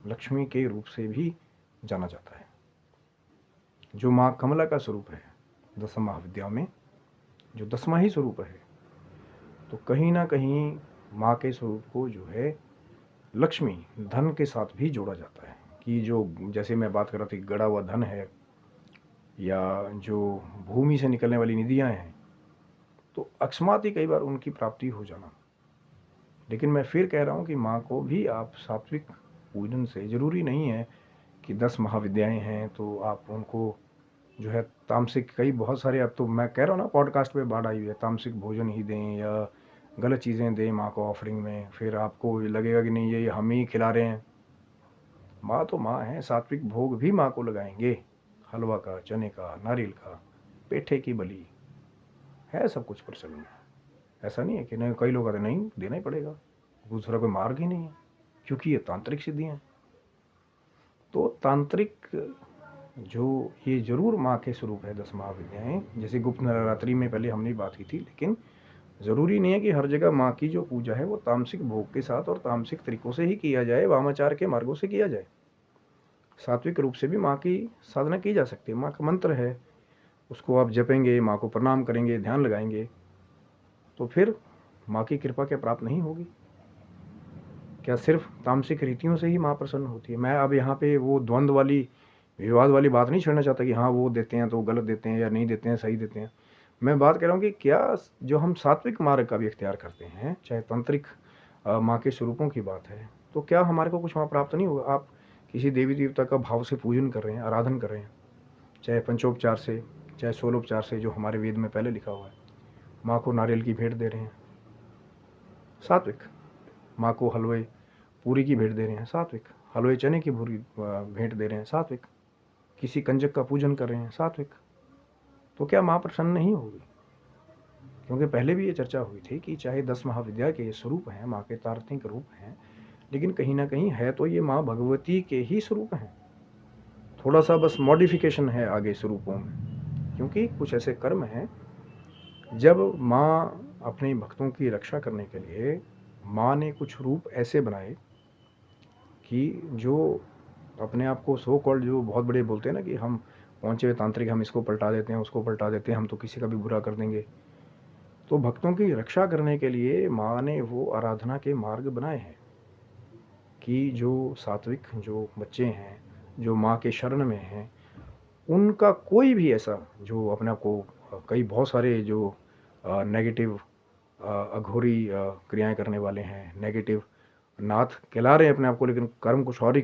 लक्ष्मी के रूप से भी जाना जाता है। जो माँ कमला का स्वरूप है 10 महाविद्याओं में, जो 10वां ही स्वरूप है, तो कहीं ना कहीं माँ के स्वरूप को जो है लक्ष्मी धन के साथ भी जोड़ा जाता है कि जो, जैसे मैं बात कर रहा था, गड़ा हुआ धन है या जो भूमि से निकलने वाली निधियां हैं, तो अकस्मात ही कई बार उनकी प्राप्ति हो जाना। लेकिन मैं फिर कह रहा हूँ कि माँ को भी आप सात्विक पूजन से, ज़रूरी नहीं है कि 10 महाविद्याएं हैं तो आप उनको जो है तामसिक, कई बहुत सारे, अब तो मैं कह रहा हूँ ना पॉडकास्ट पे बाढ़ आई हुई है, तामसिक भोजन ही दें या गलत चीज़ें दें माँ को ऑफरिंग में, फिर आपको लगेगा कि नहीं ये हम ही खिला रहे हैं। माँ तो माँ है, सात्विक भोग भी माँ को लगाएंगे, हलवा का, चने का, नारियल का, पेठे की बलि है, सब कुछ प्रचलन में। ऐसा नहीं है कि नहीं, कई लोग कहते नहीं देना ही पड़ेगा, दूसरा कोई मार्ग ही नहीं है, क्योंकि ये तांत्रिक सिद्धियाँ हैं। तो तांत्रिक जो ये जरूर माँ के स्वरूप है 10 महाविद्याएं, जैसे गुप्त नवरात्रि में पहले हमने बात की थी, लेकिन ज़रूरी नहीं है कि हर जगह माँ की जो पूजा है वो तामसिक भोग के साथ और तामसिक तरीकों से ही किया जाए, वामाचार के मार्गों से किया जाए। सात्विक रूप से भी माँ की साधना की जा सकती है। माँ का मंत्र है, उसको आप जपेंगे, माँ को प्रणाम करेंगे, ध्यान लगाएंगे, तो फिर माँ की कृपा क्या प्राप्त नहीं होगी? क्या सिर्फ तामसिक रीतियों से ही माँ प्रसन्न होती है? मैं अब यहाँ पे वो द्वंद्व वाली, विवाद वाली बात नहीं छेड़ना चाहता कि हाँ वो देते हैं तो गलत देते हैं या नहीं देते हैं सही देते हैं। मैं बात कर रहा हूँ कि क्या जो हम सात्विक मार्ग का भी इख्तियार करते हैं, चाहे तंत्रिक माँ के स्वरूपों की बात है, तो क्या हमारे को कुछ वहाँ प्राप्त नहीं होगा? आप किसी देवी देवता का भाव से पूजन कर रहे हैं, आराधन कर रहे हैं, चाहे पंचोपचार से, चाहे सोलोपचार से, जो हमारे वेद में पहले लिखा हुआ है, माँ को नारियल की भेंट दे रहे हैं, सात्विक। माँ को हलवे पूरी की भेंट दे रहे हैं, सात्विक। हलवे चने की पूरी भेंट दे रहे हैं, सात्विक। किसी कंजक का पूजन कर रहे हैं, सात्विक। तो क्या माँ प्रसन्न नहीं होगी? क्योंकि पहले भी ये चर्चा हुई थी कि चाहे 10 महाविद्या के स्वरूप हैं, माँ के तार्किक रूप हैं, लेकिन कहीं ना कहीं है तो ये माँ भगवती के ही स्वरूप हैं। थोड़ा सा बस मॉडिफिकेशन है आगे स्वरूपों में, क्योंकि कुछ ऐसे कर्म हैं जब माँ अपने भक्तों की रक्षा करने के लिए माँ ने कुछ रूप ऐसे बनाए कि जो अपने आप को सो कॉल्ड, जो बहुत बड़े बोलते हैं ना कि हम पहुँचे हुए तांत्रिक, हम इसको पलटा देते हैं, उसको पलटा देते हैं, हम तो किसी का भी बुरा कर देंगे। तो भक्तों की रक्षा करने के लिए माँ ने वो आराधना के मार्ग बनाए हैं कि जो सात्विक जो बच्चे हैं, जो माँ के शरण में हैं, उनका कोई भी ऐसा जो अपने आप को, कई बहुत सारे जो नेगेटिव अघोरी क्रियाएं करने वाले हैं, नेगेटिव नाथ कहला रहे हैं अपने आप को, लेकिन कर्म कुछ और ही